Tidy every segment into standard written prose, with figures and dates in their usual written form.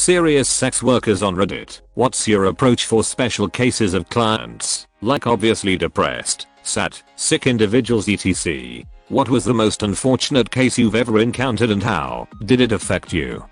serious sex workers on Reddit. What's your approach for special cases of clients, like obviously depressed, sad, sick individuals etc? What was the most unfortunate case you've ever encountered and how did it affect you?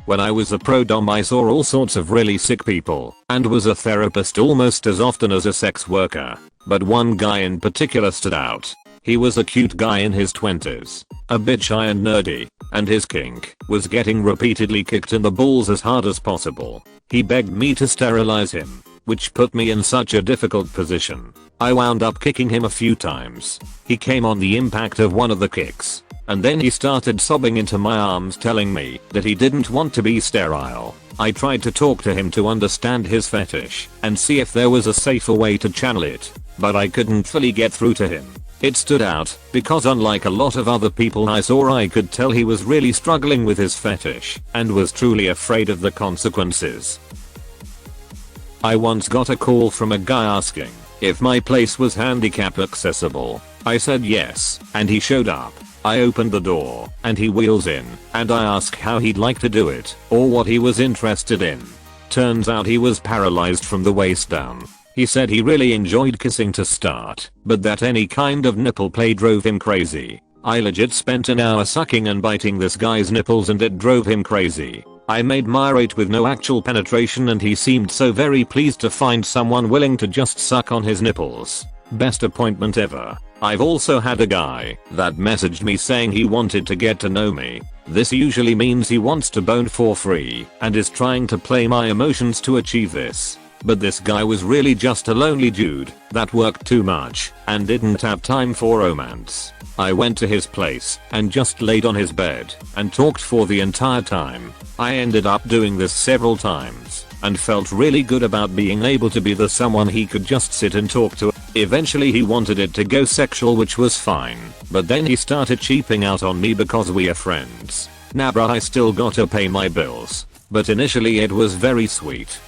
When I was a pro dom I saw all sorts of really sick people and was a therapist almost as often as a sex worker. But one guy in particular stood out. He was a cute guy in his 20s, a bit shy and nerdy, and his kink was getting repeatedly kicked in the balls as hard as possible. He begged me to sterilize him, which put me in such a difficult position. I wound up kicking him a few times. He came on the impact of one of the kicks, and then he started sobbing into my arms telling me that he didn't want to be sterile. I tried to talk to him to understand his fetish and see if there was a safer way to channel it, but I couldn't fully get through to him. It stood out because unlike a lot of other people I saw, I could tell he was really struggling with his fetish and was truly afraid of the consequences. I once got a call from a guy asking if my place was handicap accessible. I said yes, and he showed up. I opened the door and he wheels in, and I asked how he'd like to do it or what he was interested in. Turns out he was paralyzed from the waist down. He said he really enjoyed kissing to start, but that any kind of nipple play drove him crazy. I legit spent an hour sucking and biting this guy's nipples and it drove him crazy. I made my rate with no actual penetration and he seemed so very pleased to find someone willing to just suck on his nipples. Best appointment ever. I've also had a guy that messaged me saying he wanted to get to know me. This usually means he wants to bone for free and is trying to play my emotions to achieve this. But this guy was really just a lonely dude that worked too much and didn't have time for romance. I went to his place and just laid on his bed and talked for the entire time. I ended up doing this several times and felt really good about being able to be the someone he could just sit and talk to. Eventually he wanted it to go sexual, which was fine, but then he started cheaping out on me because we are friends. Nah bruh, I still gotta pay my bills, but initially it was very sweet.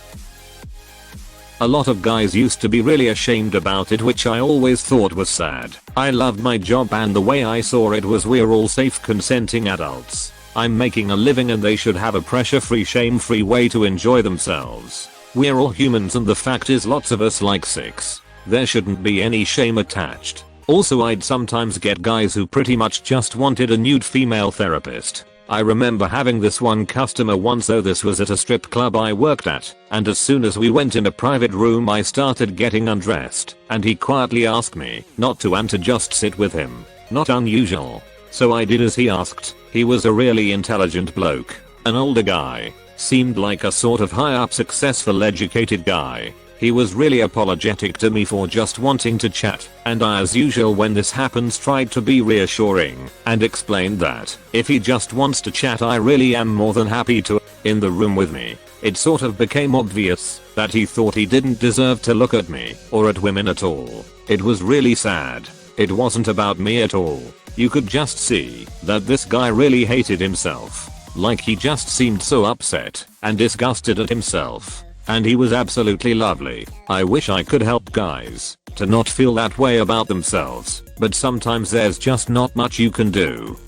A lot of guys used to be really ashamed about it, which I always thought was sad. I loved my job and the way I saw it was we're all safe consenting adults. I'm making a living and they should have a pressure-free, shame-free way to enjoy themselves. We're all humans and the fact is lots of us like sex. There shouldn't be any shame attached. Also, I'd sometimes get guys who pretty much just wanted a nude female therapist. I remember having this one customer once, though this was at a strip club I worked at, and as soon as we went in a private room I started getting undressed, and he quietly asked me not to and to just sit with him. Not unusual. So I did as he asked. He was a really intelligent bloke, an older guy, seemed like a sort of high up successful educated guy. He was really apologetic to me for just wanting to chat, and I, as usual when this happens, tried to be reassuring and explained that if he just wants to chat I really am more than happy to. In the room with me, it sort of became obvious that he thought he didn't deserve to look at me or at women at all. It was really sad. It wasn't about me at all. You could just see that this guy really hated himself. Like he just seemed so upset and disgusted at himself. And he was absolutely lovely. I wish I could help guys to not feel that way about themselves, but sometimes there's just not much you can do.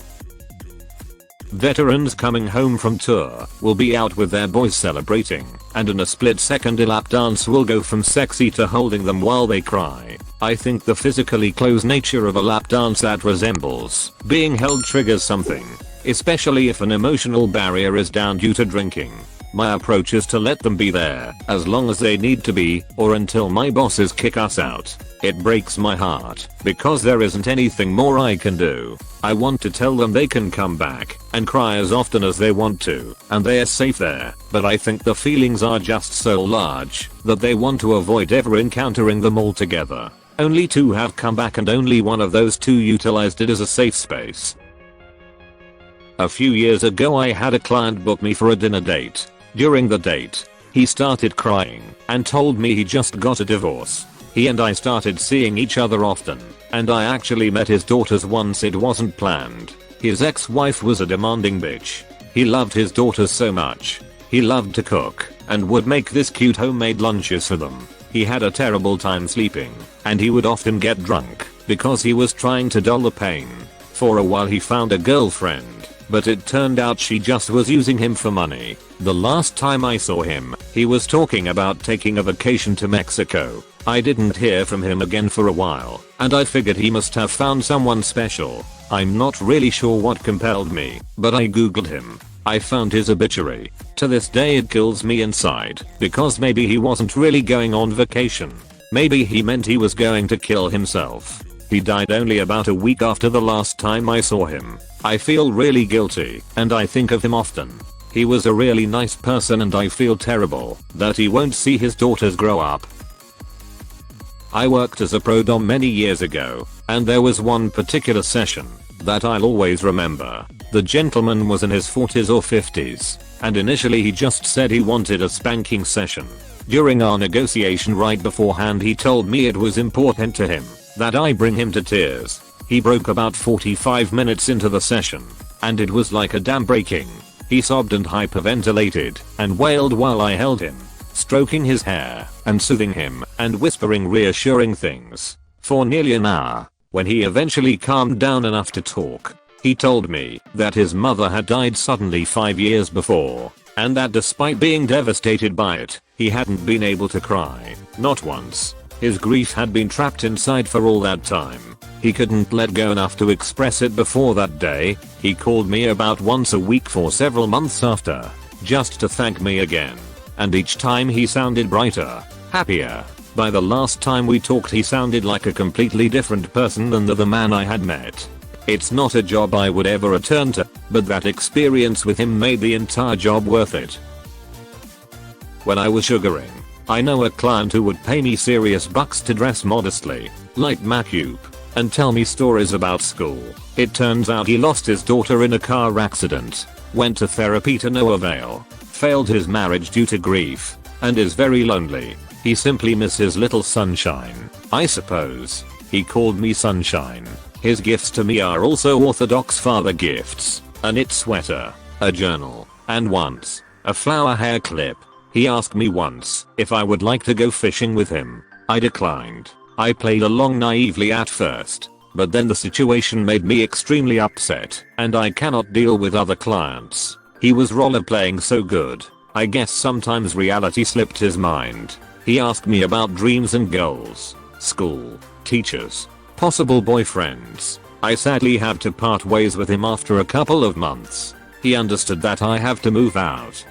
Veterans coming home from tour will be out with their boys celebrating, and in a split second a lap dance will go from sexy to holding them while they cry. I think the physically close nature of a lap dance that resembles being held triggers something, especially if an emotional barrier is down due to drinking. My approach is to let them be there as long as they need to be, or until my bosses kick us out. It breaks my heart because there isn't anything more I can do. I want to tell them they can come back and cry as often as they want to, and they are safe there, but I think the feelings are just so large that they want to avoid ever encountering them altogether. Only 2 have come back and only one of those 2 utilized it as a safe space. A few years ago I had a client book me for a dinner date. During the date, he started crying and told me he just got a divorce. He and I started seeing each other often, and I actually met his daughters once. It wasn't planned. His ex-wife was a demanding bitch. He loved his daughters so much. He loved to cook and would make this cute homemade lunches for them. He had a terrible time sleeping, and he would often get drunk because he was trying to dull the pain. For a while he found a girlfriend, but it turned out she just was using him for money. The last time I saw him, he was talking about taking a vacation to Mexico. I didn't hear from him again for a while, and I figured he must have found someone special. I'm not really sure what compelled me, but I googled him. I found his obituary. To this day it kills me inside, because maybe he wasn't really going on vacation. Maybe he meant he was going to kill himself. He died only about a week after the last time I saw him. I feel really guilty, and I think of him often. He was a really nice person and I feel terrible that he won't see his daughters grow up. I worked as a pro dom many years ago, and there was one particular session that I'll always remember. The gentleman was in his 40s or 50s, and initially he just said he wanted a spanking session. During our negotiation right beforehand he told me it was important to him that I bring him to tears. He broke about 45 minutes into the session, and it was like a dam breaking. He sobbed and hyperventilated and wailed while I held him, stroking his hair and soothing him and whispering reassuring things for nearly an hour. When he eventually calmed down enough to talk, he told me that his mother had died suddenly 5 years before, and that despite being devastated by it, he hadn't been able to cry, not once. His grief had been trapped inside for all that time. He couldn't let go enough to express it before that day. He called me about once a week for several months after, just to thank me again. And each time he sounded brighter, happier. By the last time we talked he sounded like a completely different person than the man I had met. It's not a job I would ever return to, but that experience with him made the entire job worth it. When I was sugaring, I know a client who would pay me serious bucks to dress modestly, like Macup, and tell me stories about school. It turns out he lost his daughter in a car accident, went to therapy to no avail, failed his marriage due to grief, and is very lonely. He simply misses little sunshine, I suppose. He called me sunshine. His gifts to me are also orthodox father gifts, a knit sweater, a journal, and once, a flower hair clip. He asked me once if I would like to go fishing with him. I declined. I played along naively at first, but then the situation made me extremely upset, and I cannot deal with other clients. He was rollerplaying so good. I guess sometimes reality slipped his mind. He asked me about dreams and goals, school, teachers, possible boyfriends. I sadly had to part ways with him after a couple of months. He understood that I have to move out.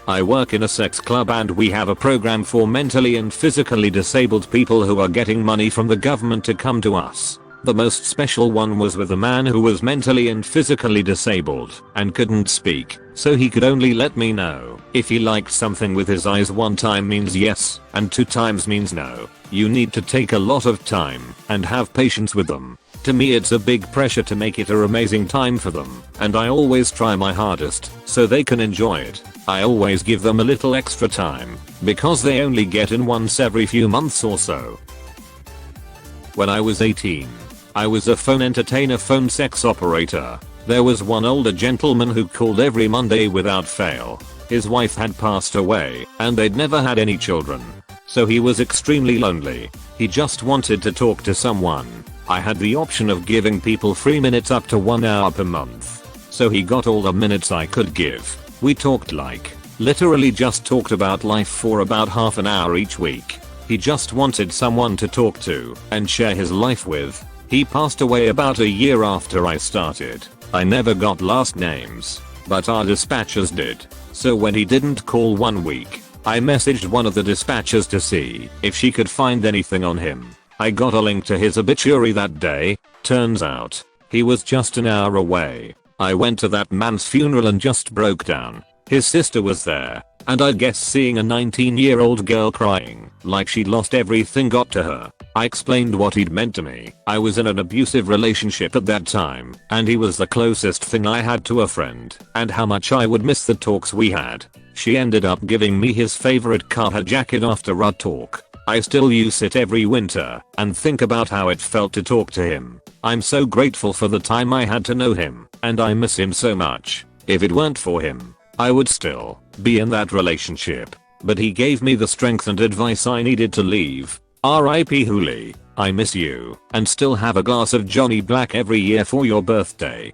I work in a sex club and we have a program for mentally and physically disabled people who are getting money from the government to come to us. The most special one was with a man who was mentally and physically disabled and couldn't speak, so he could only let me know if he liked something with his eyes. 1 time means yes, and 2 times means no. You need to take a lot of time and have patience with them. To me it's a big pressure to make it an amazing time for them, and I always try my hardest so they can enjoy it. I always give them a little extra time, because they only get in once every few months or so. When I was 18, I was a phone entertainer, phone sex operator. There was one older gentleman who called every Monday without fail. His wife had passed away, and they'd never had any children. So he was extremely lonely. He just wanted to talk to someone. I had the option of giving people free minutes up to 1 hour per month. So he got all the minutes I could give. We talked literally just talked about life for about half an hour each week. He just wanted someone to talk to and share his life with. He passed away about a year after I started. I never got last names, but our dispatchers did. So when he didn't call 1 week, I messaged one of the dispatchers to see if she could find anything on him. I got a link to his obituary that day. Turns out, he was just an hour away. I went to that man's funeral and just broke down. His sister was there, and I guess seeing a 19-year-old girl crying like she'd lost everything got to her. I explained what he'd meant to me. I was in an abusive relationship at that time, and he was the closest thing I had to a friend, and how much I would miss the talks we had. She ended up giving me his favorite Carhartt jacket after our talk. I still use it every winter and think about how it felt to talk to him. I'm so grateful for the time I had to know him, and I miss him so much. If it weren't for him, I would still be in that relationship. But he gave me the strength and advice I needed to leave. R.I.P. Hooli, I miss you, and still have a glass of Johnny Black every year for your birthday.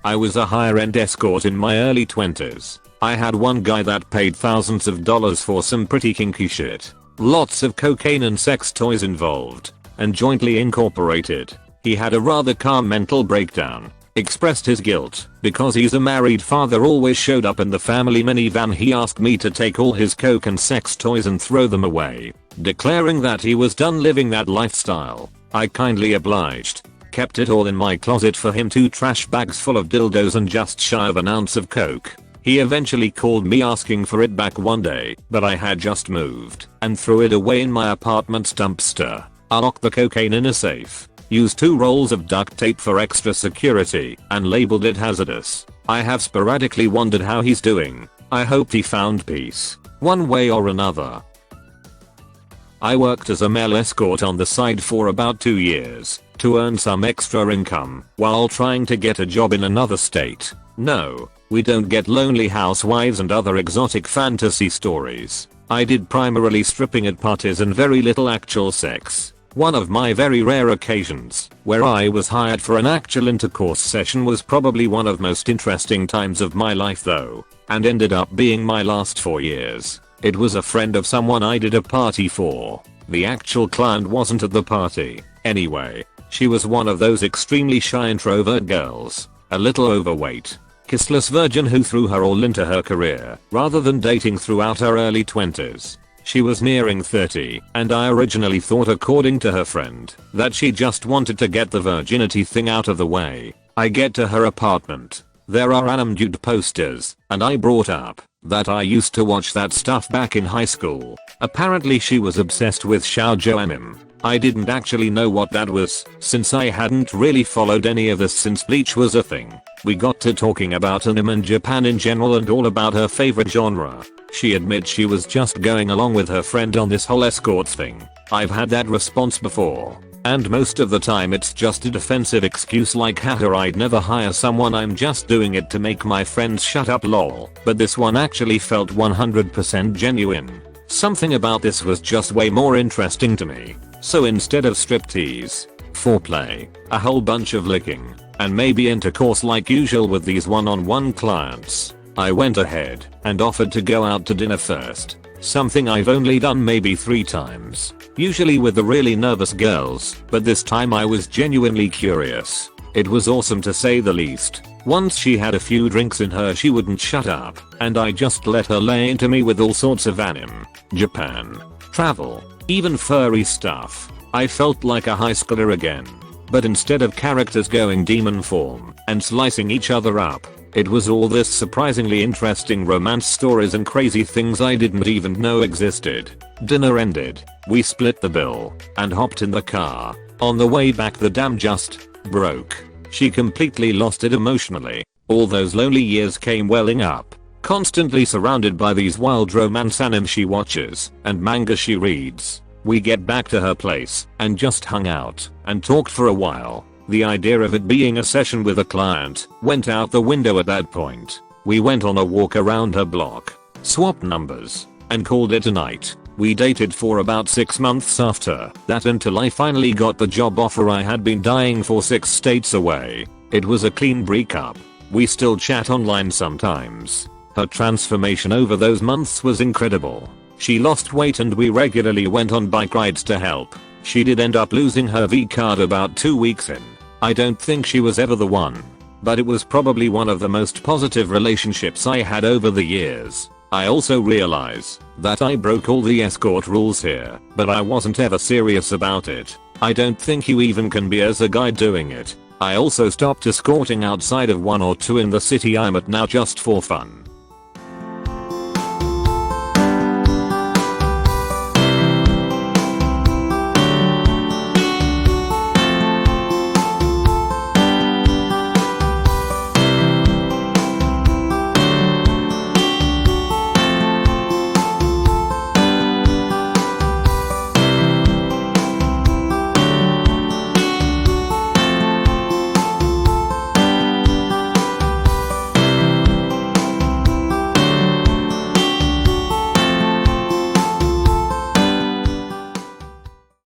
I was a higher end escort in my early 20s. I had one guy that paid thousands of dollars for some pretty kinky shit. Lots of cocaine and sex toys involved, and jointly incorporated. He had a rather calm mental breakdown. Expressed his guilt because he's a married father, always showed up in the family minivan. He asked me to take all his coke and sex toys and throw them away, declaring that he was done living that lifestyle. I kindly obliged. Kept it all in my closet for him, 2 trash bags full of dildos and just shy of an ounce of coke. He eventually called me asking for it back one day, but I had just moved and threw it away in my apartment's dumpster. I locked the cocaine in a safe, used 2 rolls of duct tape for extra security, and labeled it hazardous. I have sporadically wondered how he's doing. I hope he found peace, one way or another. I worked as a male escort on the side for about 2 years to earn some extra income while trying to get a job in another state. No, we don't get lonely housewives and other exotic fantasy stories. I did primarily stripping at parties and very little actual sex. One of my very rare occasions where I was hired for an actual intercourse session was probably one of the most interesting times of my life though, and ended up being my last 4 years. It was a friend of someone I did a party for. The actual client wasn't at the party. Anyway, she was one of those extremely shy introvert girls, a little overweight, kissless virgin who threw her all into her career rather than dating throughout her early 20s. She was nearing 30, and I originally thought, according to her friend, that she just wanted to get the virginity thing out of the way. I get to her apartment. There are anime nude posters, and I brought up that I used to watch that stuff back in high school. Apparently she was obsessed with shoujo anime. I didn't actually know what that was, since I hadn't really followed any of this since Bleach was a thing. We got to talking about anime and Japan in general and all about her favorite genre. She admits she was just going along with her friend on this whole escort thing. I've had that response before, and most of the time it's just a defensive excuse like, haha, I'd never hire someone, I'm just doing it to make my friends shut up lol. But this one actually felt 100% genuine. Something about this was just way more interesting to me. So instead of striptease, foreplay, a whole bunch of licking, and maybe intercourse like usual with these one-on-one clients, I went ahead and offered to go out to dinner first. Something I've only done maybe 3 times, usually with the really nervous girls, but this time I was genuinely curious. It was awesome to say the least. Once she had a few drinks in her, she wouldn't shut up, and I just let her lay into me with all sorts of anime, Japan, travel, even furry stuff. I felt like a high schooler again. But instead of characters going demon form and slicing each other up, it was all this surprisingly interesting romance stories and crazy things I didn't even know existed. Dinner ended, we split the bill, and hopped in the car. On the way back the dam just broke. She completely lost it emotionally. All those lonely years came welling up. Constantly surrounded by these wild romance anime she watches and manga she reads. We get back to her place and just hung out and talked for a while. The idea of it being a session with a client went out the window at that point. We went on a walk around her block, swapped numbers, and called it a night. We dated for about 6 months after that until I finally got the job offer I had been dying for 6 states away. It was a clean breakup. We still chat online sometimes. Her transformation over those months was incredible. She lost weight and we regularly went on bike rides to help. She did end up losing her V card about 2 weeks in. I don't think she was ever the one, but it was probably one of the most positive relationships I had over the years. I also realize that I broke all the escort rules here, but I wasn't ever serious about it. I don't think you even can be as a guy doing it. I also stopped escorting outside of 1 or 2 in the city I'm at now just for fun.